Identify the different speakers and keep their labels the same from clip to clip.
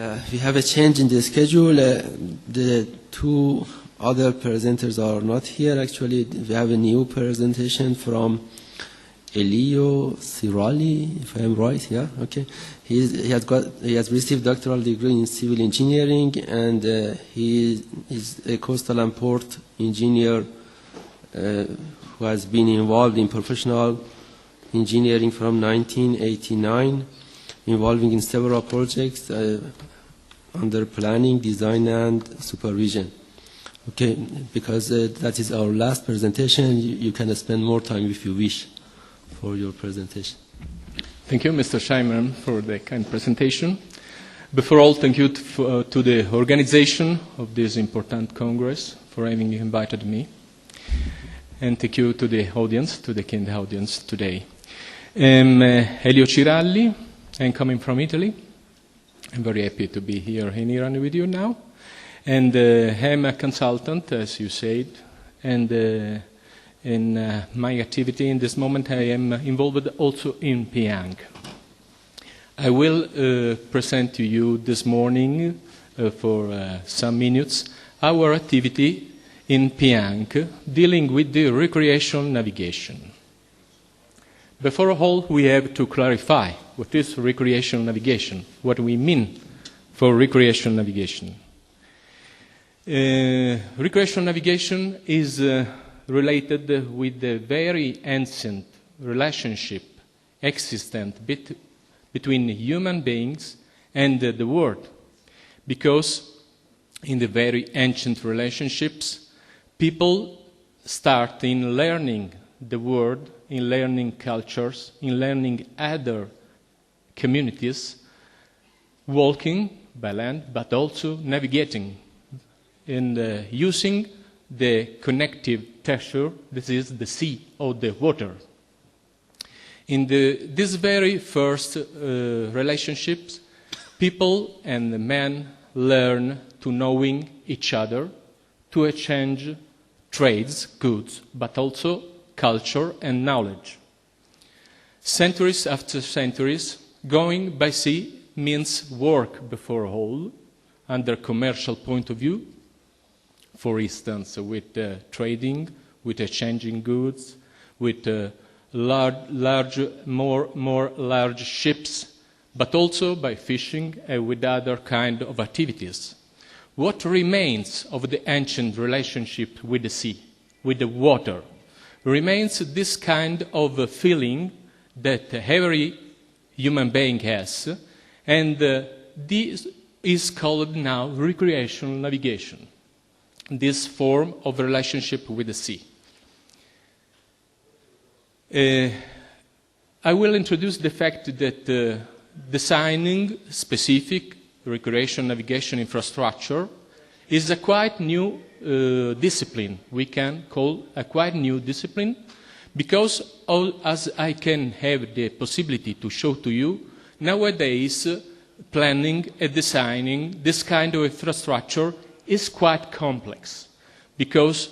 Speaker 1: We have a change in the schedule. The two other presenters are not here. Actually, we have a new presentation from Elio Ciralli, if I am right. Yeah, okay. He has received doctoral degree in civil engineering, and he is a coastal and port engineer who has been involved in professional engineering from 1989, involving in several projects under planning, design, and supervision. Okay, because that is our last presentation, you can spend more time if you wish for your presentation.
Speaker 2: Thank you, Mr. Scheimer, for the kind presentation. Before all, thank you to the organization of this important Congress for having invited me. And thank you to the audience, to the kind audience today. I'm Elio Ciralli. I'm coming from Italy. I'm very happy to be here in Iran with you now. And I'm a consultant, as you said. And in my activity in this moment, I am involved also in PIANC. I will present to you this morning, for some minutes, our activity in PIANC dealing with the recreational navigation. Before all, we have to clarify what is recreational navigation, what we mean for recreational navigation. Recreational navigation is related with the very ancient relationship existent between human beings and the world, because in the very ancient relationships, people start in learning the world, in learning cultures, in learning other communities, walking by land, but also navigating and using the connective tissue, this is the sea or the water. In these very first relationships, people and men learn to knowing each other, to exchange trades, goods, but also culture and knowledge. Centuries after centuries, going by sea means work before all, under commercial point of view, for instance, with trading, with exchanging goods, with more large ships, but also by fishing and with other kind of activities. What remains of the ancient relationship with the sea, with the water, remains this kind of feeling that every human being has, and this is called now recreational navigation, this form of relationship with the sea. I will introduce the fact that designing specific recreational navigation infrastructure is a quite new discipline. We can call a quite new discipline because, as I can have the possibility to show to you, nowadays planning and designing this kind of infrastructure is quite complex because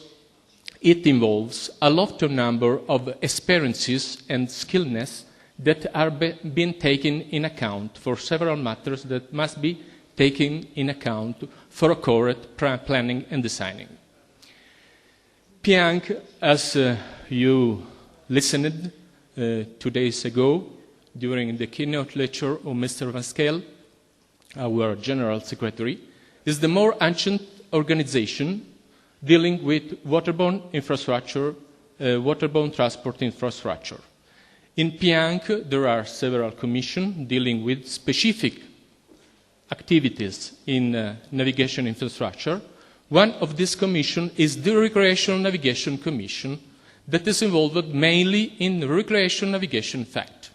Speaker 2: it involves a lot of number of experiences and skillness that are being taken in account for several matters that must be taken in account for a correct planning and designing. PIANC, as you listened 2 days ago during the keynote lecture of Mr. Vasquel, our General Secretary, is the more ancient organization dealing with waterborne infrastructure, waterborne transport infrastructure. In PIANC, there are several commissions dealing with specific activities in navigation infrastructure. One of these commissions is the Recreational Navigation Commission that is involved mainly in recreational navigation fact.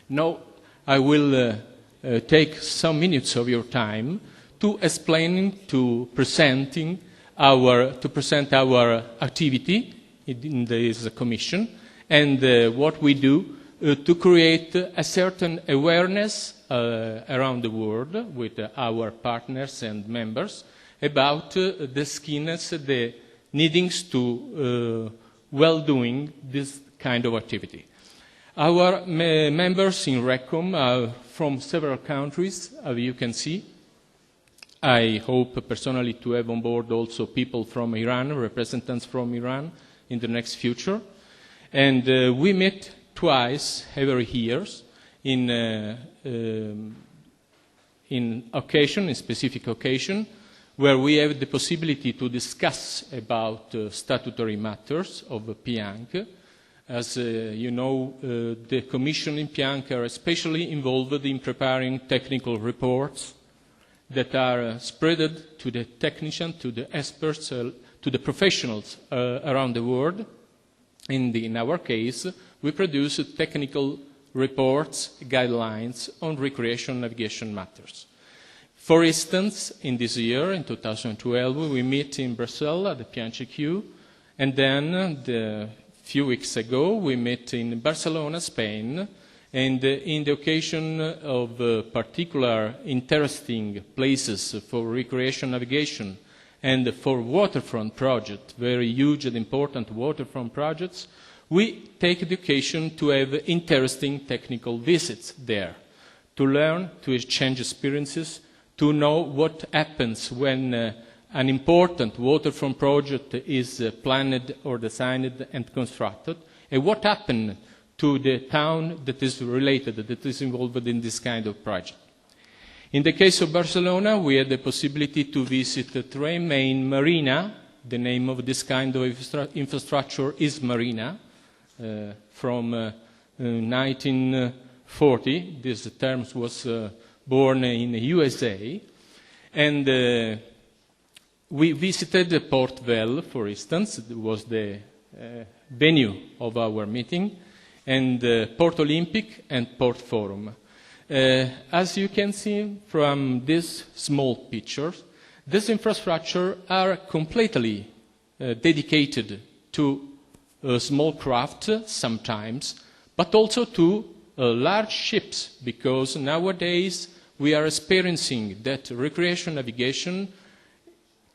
Speaker 2: Now, I will take some minutes of your time to explaining, to present our activity in this commission and what we do to create a certain awareness around the world with our partners and members about the skillness, the needings to well-doing this kind of activity. Our members in RECOM are from several countries, as you can see. I hope personally to have on board also people from Iran, representatives from Iran in the next future. And we meet twice every year in specific occasion, where we have the possibility to discuss about statutory matters of PIANC. As you know, the Commission in PIANC are especially involved in preparing technical reports that are spread to the technicians, to the experts, to the professionals around the world. In our case, we produce technical reports, guidelines on recreation navigation matters. For instance, in this year, in 2012, we meet in Brussels at the PIANC, and then a few weeks ago, we met in Barcelona, Spain, and in the occasion of particular interesting places for recreation navigation and for waterfront projects, very huge and important waterfront projects, we take the occasion to have interesting technical visits there, to learn, to exchange experiences, to know what happens when an important waterfront project is planned or designed and constructed, and what happened to the town that is related, that is involved in this kind of project. In the case of Barcelona, we had the possibility to visit the three main marina. The name of this kind of infrastructure is Marina. From 1940, this term was born in the USA. And we visited Port Vell, for instance. It was the venue of our meeting, and Port Olympic and Port Forum. As you can see from these small pictures, these infrastructures are completely dedicated to small craft sometimes, but also to large ships, because nowadays we are experiencing that recreation navigation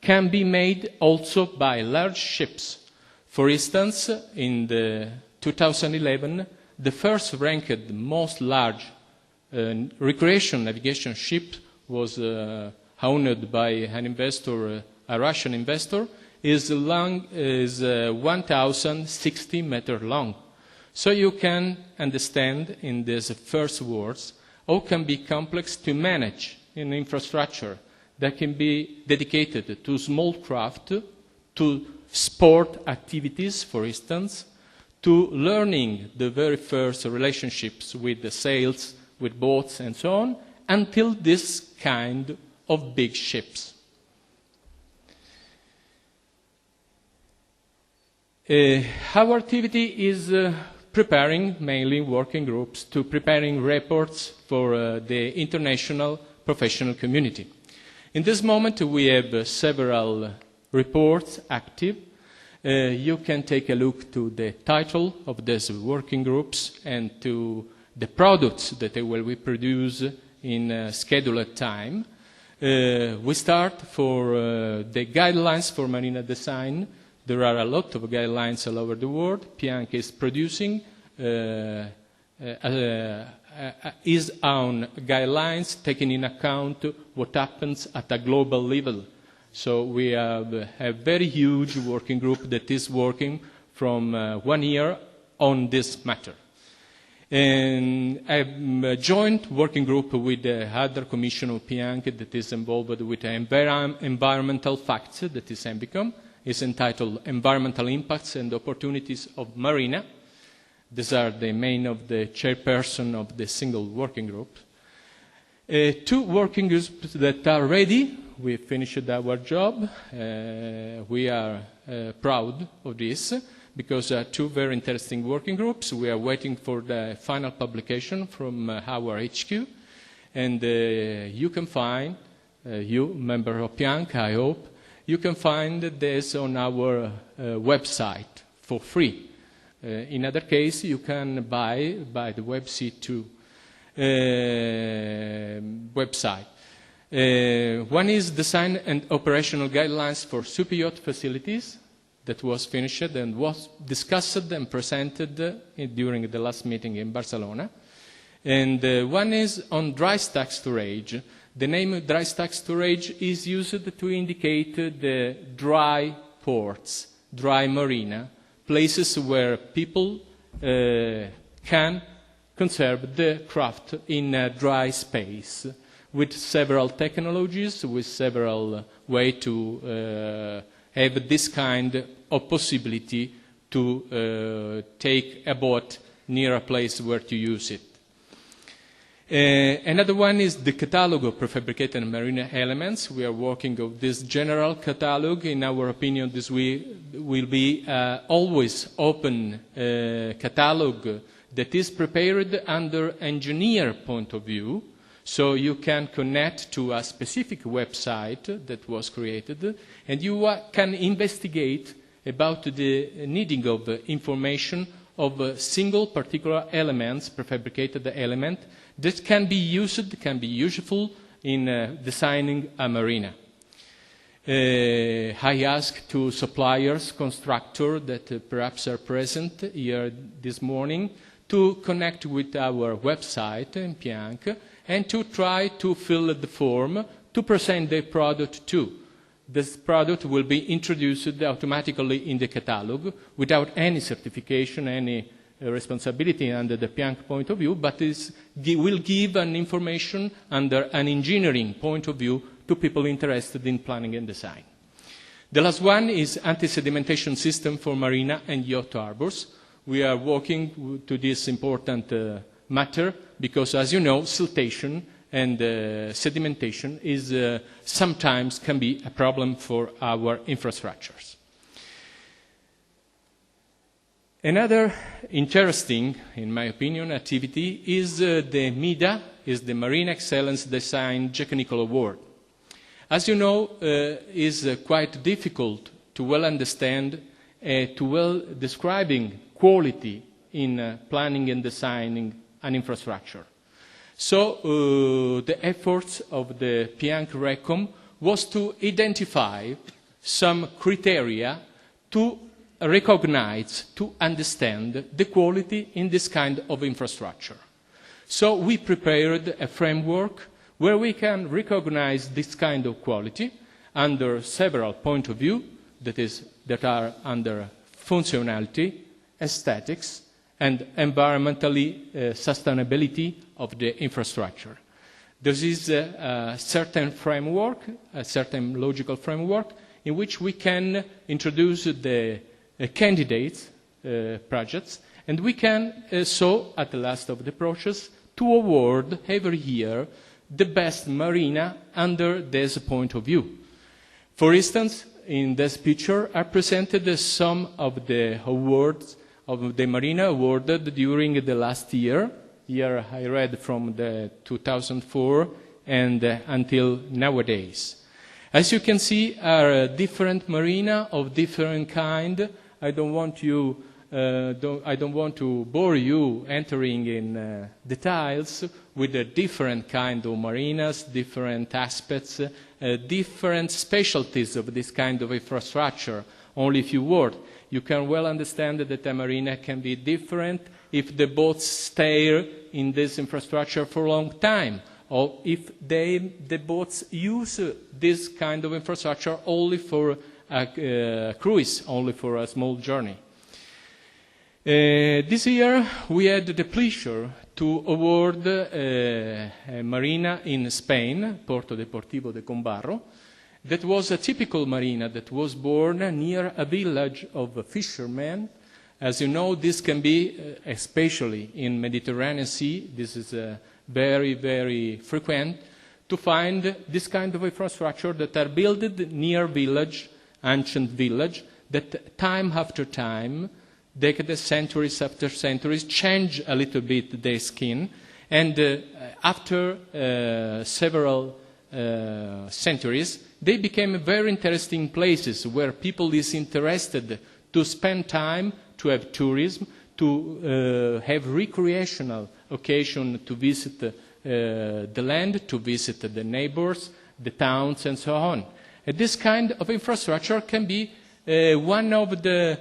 Speaker 2: can be made also by large ships. For instance, in the 2011, the first ranked most large recreation navigation ship was owned by an investor, a Russian investor, is 1,060 meters long. So you can understand in these first words how it can be complex to manage an infrastructure that can be dedicated to small craft, to sport activities, for instance, to learning the very first relationships with the sails, with boats and so on, until this kind of big ships. Our activity is preparing mainly working groups to preparing reports for the international professional community. In this moment, we have several reports active. You can take a look to the title of these working groups and to the products that they will produce in scheduled time. We start for the guidelines for marina design. There are a lot of guidelines all over the world. PIANC is producing his own guidelines, taking in account what happens at a global level. So we have a very huge working group that is working from 1 year on this matter. And a joint working group with the other commission of PIANC that is involved with environmental facts, that is ENVICOM, is entitled Environmental Impacts and Opportunities of Marina. These are the main of the chairperson of the single working group. 2 working groups that are ready. We finished our job. We are proud of this because 2 very interesting working groups. We are waiting for the final publication from our HQ. And you can find, you, member of PIANC, I hope, you can find this on our website for free. In other case, you can buy by the WebC2 website. One is design and operational guidelines for superyacht facilities. that was finished and was discussed and presented during the last meeting in Barcelona. And one is on dry stack storage. The name dry stack storage is used to indicate the dry ports, dry marina, places where people can conserve the craft in a dry space with several technologies, with several ways to have this kind of possibility to take a boat near a place where to use it. Another one is the catalog of prefabricated marine elements. We are working on this general catalog. In our opinion, this will be always open catalog that is prepared under engineer point of view. So you can connect to a specific website that was created, and you can investigate about the needing of information of single particular elements, prefabricated element, that can be used, can be useful in designing a marina. I asked to suppliers, constructors that perhaps are present here this morning to connect with our website in PIANC and to try to fill the form to present their product too. This product will be introduced automatically in the catalog without any certification, any responsibility under the PIANC point of view, but will give an information under an engineering point of view to people interested in planning and design. The last one is anti-sedimentation system for marina and yacht harbors. We are working to this important matter because, as you know, siltation and sedimentation is sometimes can be a problem for our infrastructures. Another interesting, in my opinion, activity is the MIDA, is the Marine Excellence Design Technical Award. As you know, is quite difficult to well understand, to well describing quality in planning and designing an infrastructure. So the efforts of the PIANC RECOM was to identify some criteria to recognize, to understand the quality in this kind of infrastructure. So we prepared a framework where we can recognize this kind of quality under several points of view, that are under functionality, aesthetics, and environmentally sustainability of the infrastructure. There is a certain framework, a certain logical framework, in which we can introduce the candidates, projects, and we can so, at the last of the process, to award every year the best marina under this point of view. For instance, in this picture are presented some of the awards of the marina awarded during the last year. Here I read from the 2004 and until nowadays. As you can see, are different marina of different kind. I don't want to bore you entering in details with the different kind of marinas, different aspects, different specialties of this kind of infrastructure. Only a few words. You can well understand that a marina can be different if the boats stay in this infrastructure for a long time, or if the boats use this kind of infrastructure only for a cruise, only for a small journey. This year we had the pleasure to award a marina in Spain, Porto Deportivo de Combarro, that was a typical marina that was born near a village of fishermen. As you know, this can be, especially in Mediterranean Sea, this is very, very frequent, to find this kind of infrastructure that are built near village, ancient village, that time after time, decades, centuries after centuries, change a little bit their skin, and after several centuries, they became very interesting places where people is interested to spend time, to have tourism, to have recreational occasion to visit the land, to visit the neighbors, the towns, and so on. And this kind of infrastructure can be one of the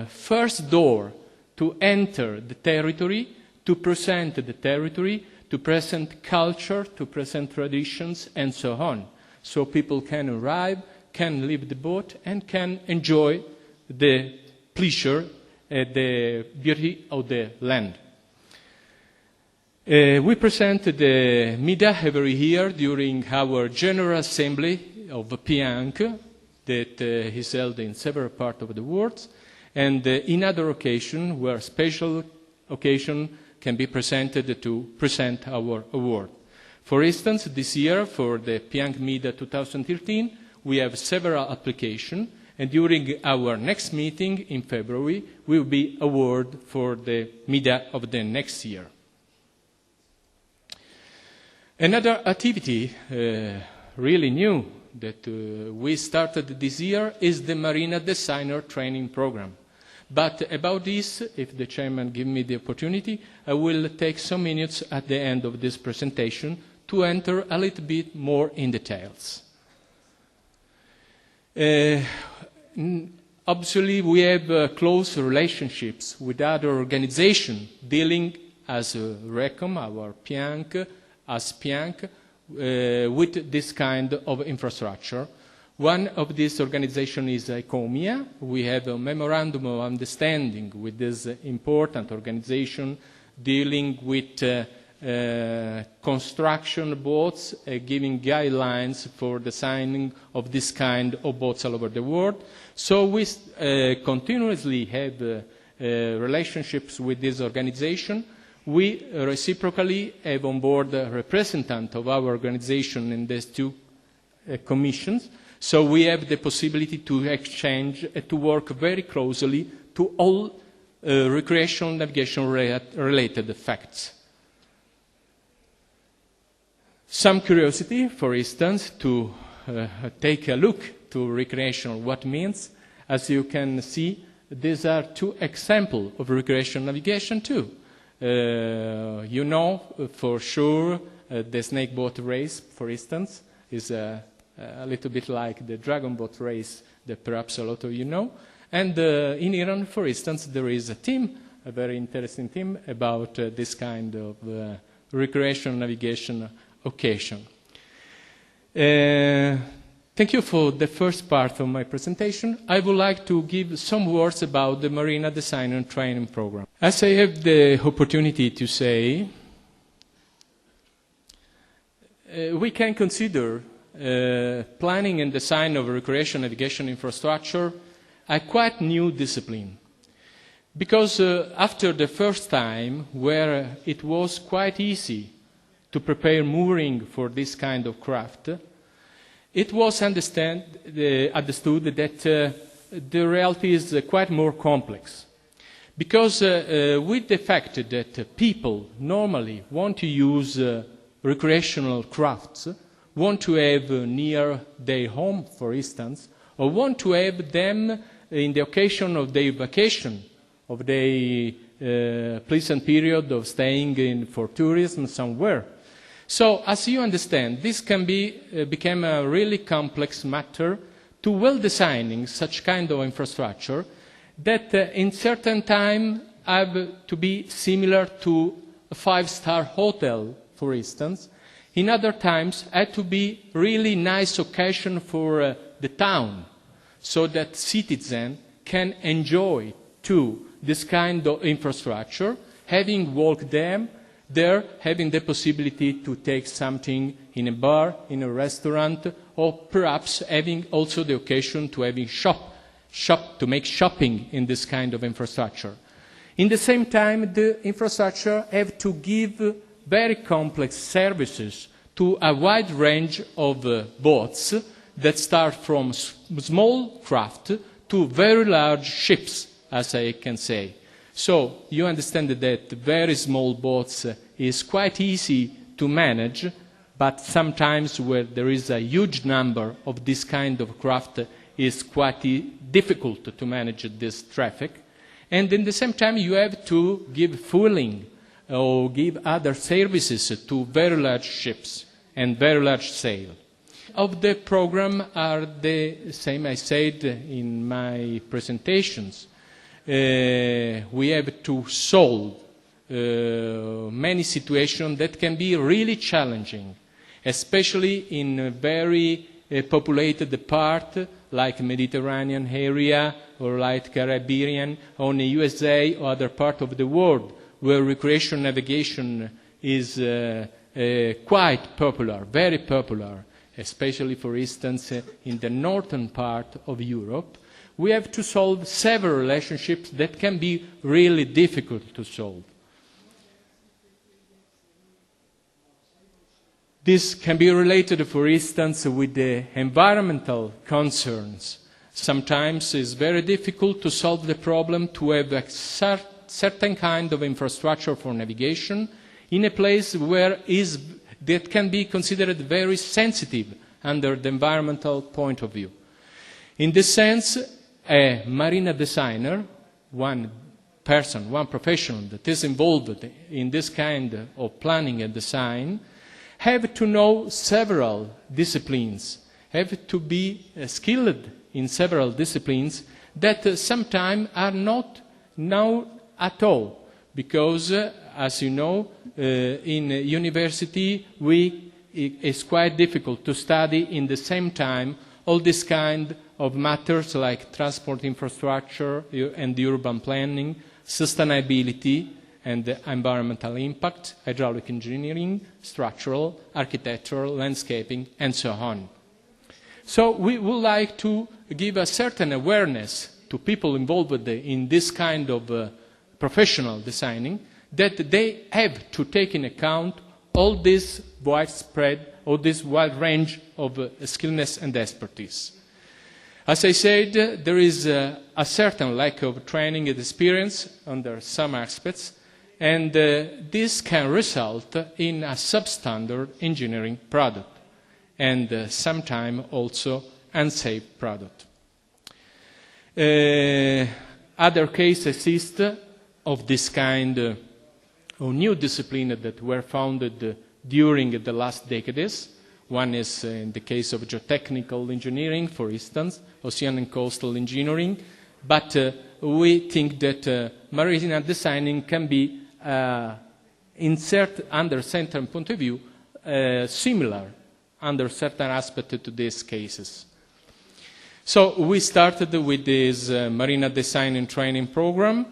Speaker 2: first door to enter the territory, to present the territory, to present culture, to present traditions, and so on. So people can arrive, can leave the boat, and can enjoy the pleasure, the beauty of the land. We present the media every year during our General Assembly of PIANC that is held in several parts of the world, and in other occasions where special occasion can be presented to present our award. For instance, this year for the PIANC Media 2013, we have several applications, and during our next meeting in February, we will be awarded for the media of the next year. Another activity really new that we started this year is the Marina Designer Training Program. But about this, if the chairman gives me the opportunity, I will take some minutes at the end of this presentation to enter a little bit more in details. Obviously, we have close relationships with other organizations dealing as RECOM, our PIANC, as PIANC, with this kind of infrastructure. One of these organizations is ICOPMAS. We have a memorandum of understanding with this important organization dealing with construction boats, giving guidelines for designing of this kind of boats all over the world. So we continuously have relationships with this organization. We reciprocally have on board a representative of our organization in these two commissions, so we have the possibility to exchange, to work very closely to all recreational navigation related facts. Some curiosity, for instance, to take a look to recreational, what means. As you can see, these are two examples of recreational navigation too. You know for sure the snake boat race, for instance, is a little bit like the dragon boat race that perhaps a lot of you know. And in Iran, for instance, there is a team, a very interesting team about this kind of recreational navigation occasion. Thank you for the first part of my presentation. I would like to give some words about the Marina Design and Training Program. As I have the opportunity to say, we can consider planning and design of recreation navigation infrastructure a quite new discipline. Because after the first time where it was quite easy to prepare mooring for this kind of craft, it was understood that the reality is quite more complex. Because with the fact that people normally want to use recreational crafts, want to have near their home, for instance, or want to have them in the occasion of their vacation, of their pleasant period of staying in for tourism somewhere. So, as you understand, this can become a really complex matter to well-designing such kind of infrastructure that in certain time have to be similar to a five-star hotel, for instance. In other times, had to be really nice occasion for the town, so that citizens can enjoy too this kind of infrastructure, having walked there, having the possibility to take something in a bar, in a restaurant, or perhaps having also the occasion to having to make shopping in this kind of infrastructure. In the same time, the infrastructure have to give very complex services to a wide range of boats that start from small craft to very large ships, as I can say. So you understand that very small boats is quite easy to manage, but sometimes where there is a huge number of this kind of craft is quite difficult to manage this traffic. And in the same time you have to give fueling or give other services to very large ships and very large sail. of the program are the same I said in my presentations. We have to solve many situations that can be really challenging, especially in a very populated part like Mediterranean area or like Caribbean or in the USA or other part of the world where recreational navigation is quite popular, very popular, especially, for instance, in the northern part of Europe. We have to solve several relationships that can be really difficult to solve. This can be related, for instance, with the environmental concerns. Sometimes it's very difficult to solve the problem to have a certain kind of infrastructure for navigation in a place where that can be considered very sensitive under the environmental point of view. In this sense, a marina designer, one person, one professional that is involved in this kind of planning and design, have to know several disciplines, have to be skilled in several disciplines that sometimes are not known at all, because, as you know, in university it's quite difficult to study in the same time all this kind of matters like transport infrastructure and urban planning, sustainability, and the environmental impact, hydraulic engineering, structural, architectural, landscaping, and so on. So we would like to give a certain awareness to people involved in this kind of professional designing, that they have to take in account all this widespread, all this wide range of skillness and expertise. As I said, there is a certain lack of training and experience under some aspects, and this can result in a substandard engineering product, and sometimes also unsafe product. Other cases exist of this kind of new discipline that were founded during the last decades. One is in the case of geotechnical engineering, for instance, ocean and coastal engineering, but we think that marina designing can be under certain point of view, similar under certain aspects to these cases. So we started with this marina design and training program.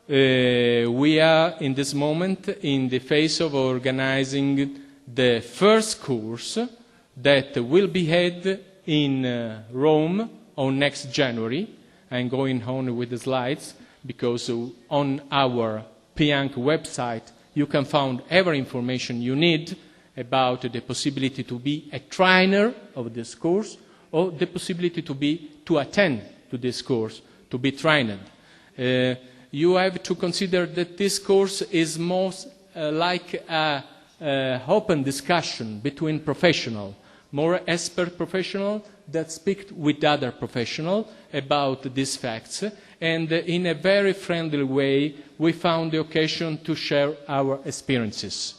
Speaker 2: We are in this moment in the phase of organizing the first course that will be held in Rome on next January. I'm going on with the slides because on our PIANC website you can find every information you need about the possibility to be a trainer of this course or the possibility to attend to this course, to be trained. You have to consider that this course is most like an open discussion between professionals, more expert professionals that speak with other professionals about these facts, and in a very friendly way we found the occasion to share our experiences.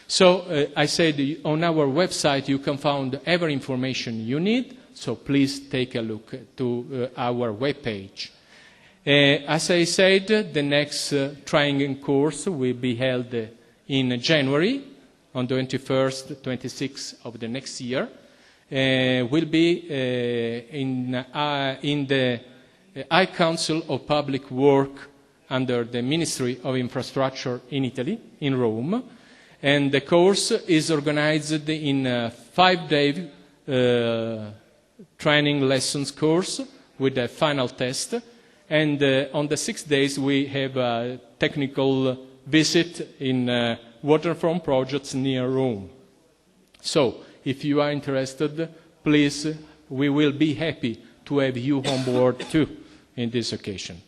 Speaker 2: So I said on our website you can find every information you need, so please take a look to our webpage. As I said, the next training course will be held in January, on the 21st, 26th of the next year. Will be in the High Council of Public Work under the Ministry of Infrastructure in Italy, in Rome. And the course is organized in a 5-day training lessons course with a final test. And on the 6 days we have a technical visit in waterfront projects near Rome. So, if you are interested, please, we will be happy to have you on board too in this occasion.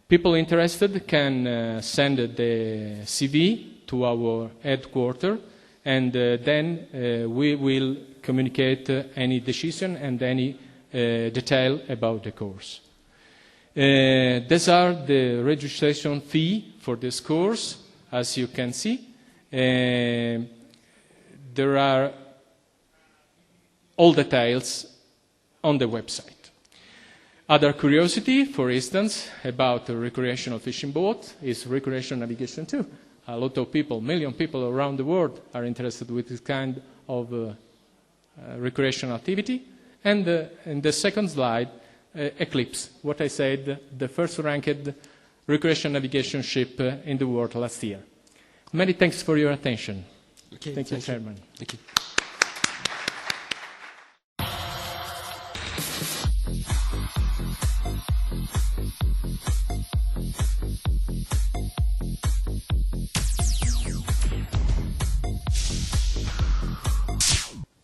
Speaker 2: People interested can send the CV to our headquarters, and then we will communicate any decision and any detail about the course. These are the registration fee for this course, as you can see. There are all details on the website. Other curiosity, for instance, about the recreational fishing boat is recreational navigation too. A lot of people, million people around the world are interested with this kind of recreational activity. And in the second slide, Eclipse, what I said, the first ranked recreational navigation ship in the world last year. Many thanks for your attention.
Speaker 1: Okay,
Speaker 2: thank you, Chairman.
Speaker 1: Thank you.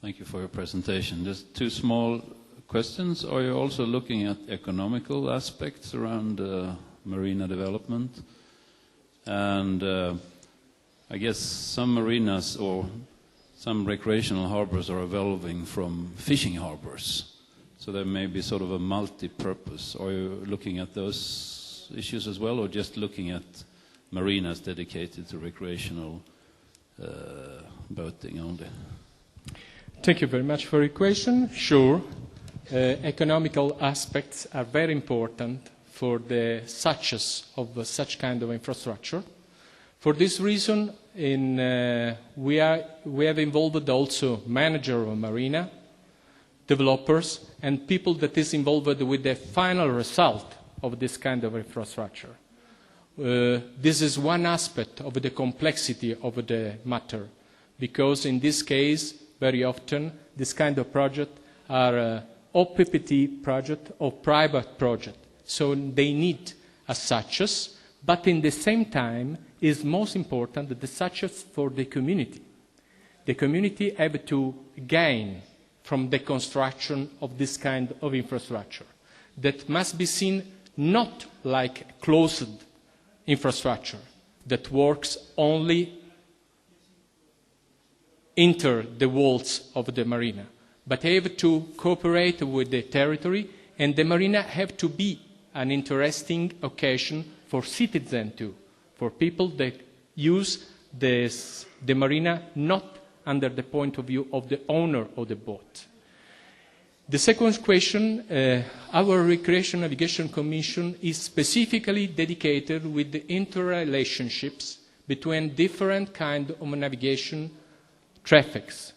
Speaker 3: Thank you for your presentation. Just two small questions. Are you also looking at economical aspects around marina development? And I guess some marinas or some recreational harbors are evolving from fishing harbors. So there may be sort of a multi-purpose. Are you looking at those issues as well, or just looking at marinas dedicated to recreational boating only?
Speaker 2: Thank you very much for your question. Sure, economical aspects are very important for the success of such kind of infrastructure. For this reason, we have involved also managers of marina, developers, and people that is involved with the final result of this kind of infrastructure. This is one aspect of the complexity of the matter, because in this case, very often, this kind of project are OPPT project or private project. So they need a success, but in the same time, is most important the success for the community. The community have to gain from the construction of this kind of infrastructure that must be seen not like closed infrastructure that works only enter the walls of the marina, but have to cooperate with the territory, and the marina have to be an interesting occasion for citizens too, for people that use the marina not under the point of view of the owner of the boat. The second question, our Recreation Navigation Commission is specifically dedicated with the interrelationships between different kinds of navigation traffics.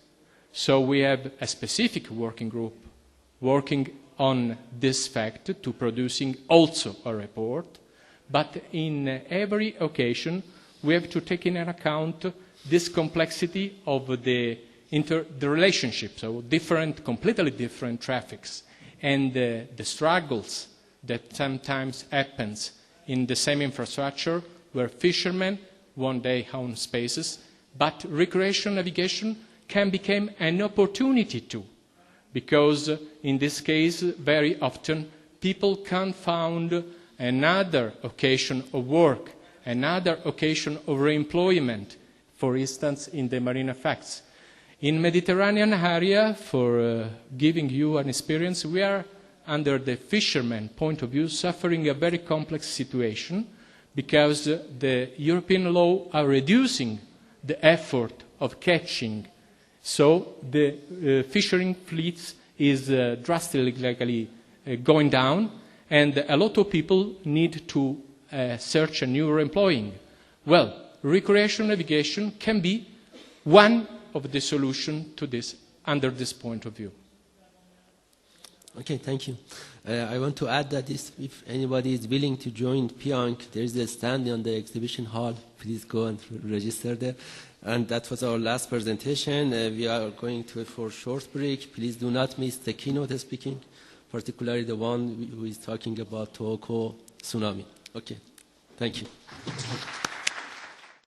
Speaker 2: So we have a specific working group working on this fact to producing also a report, but in every occasion we have to take into account this complexity of the relationships of different, completely different traffics and the struggles that sometimes happens in the same infrastructure where fishermen one day own spaces, but recreational navigation can become an opportunity too, because in this case, very often, people can find another occasion of work, another occasion of re-employment, for instance, in the marina facts. In Mediterranean area, for giving you an experience, we are, under the fisherman point of view, suffering a very complex situation, because the European law are reducing the effort of catching. So the fishing fleets is drastically going down, and a lot of people need to search a new employing. Well, recreational navigation can be one of the solutions to this, under this point of view.
Speaker 1: Okay, thank you. I want to add that if anybody is willing to join PIANC, there is a stand on the exhibition hall. Please go and register there. And that was our last presentation. We are going for a short break. Please do not miss the keynote speaking, particularly the one who is talking about Tohoku tsunami. Okay, thank you.